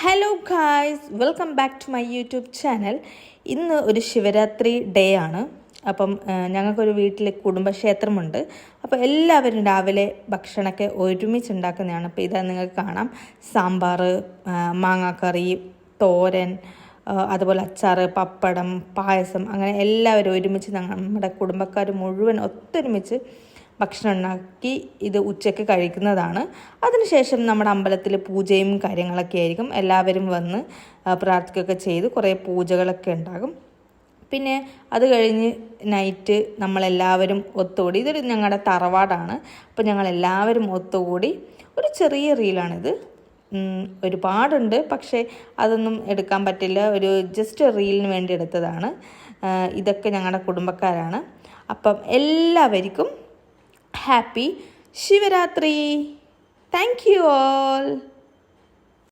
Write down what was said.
Hello guys, welcome back to my YouTube channel. ഇന്ന് ഒരു Shivaratri day ആണ്. അപ്പം ഞങ്ങൾക്കൊരു വീട്ടിൽ കുടുംബക്ഷേത്രമുണ്ട്. അപ്പോൾ എല്ലാവരും രാവിലെ ഭക്ഷണമൊക്കെ ഒരുമിച്ച് ഉണ്ടാക്കുന്നതാണ്. അപ്പോൾ ഇതാ നിങ്ങൾക്ക് കാണാം, സാമ്പാർ, മാങ്ങാക്കറി, തോരൻ, അതുപോലെ അച്ചാർ, പപ്പടം, പായസം, അങ്ങനെ എല്ലാവരും ഒരുമിച്ച് നമ്മുടെ കുടുംബക്കാർ മുഴുവൻ ഒത്തൊരുമിച്ച് ഭക്ഷണം ഉണ്ടാക്കി ഇത് ഉച്ചയ്ക്ക് കഴിക്കുന്നതാണ്. അതിനുശേഷം നമ്മുടെ അമ്പലത്തിൽ പൂജയും കാര്യങ്ങളൊക്കെ ആയിരിക്കും. എല്ലാവരും വന്ന് പ്രാർത്ഥിക്കുകയൊക്കെ ചെയ്ത് കുറേ പൂജകളൊക്കെ ഉണ്ടാകും. പിന്നെ അത് കഴിഞ്ഞ് നൈറ്റ് നമ്മളെല്ലാവരും ഒത്തുകൂടി, ഇതൊരു ഞങ്ങളുടെ തറവാടാണ്. അപ്പോൾ ഞങ്ങളെല്ലാവരും ഒത്തുകൂടി ഒരു ചെറിയ റീലാണിത്. ഒരുപാടുണ്ട്, പക്ഷേ അതൊന്നും എടുക്കാൻ പറ്റില്ല. ഒരു ജസ്റ്റ് റീലിന് വേണ്ടി എടുത്തതാണ്. ഇതൊക്കെ ഞങ്ങളുടെ കുടുംബക്കാരാണ്. അപ്പം എല്ലാവർക്കും happy Shivaratri. Thank you all.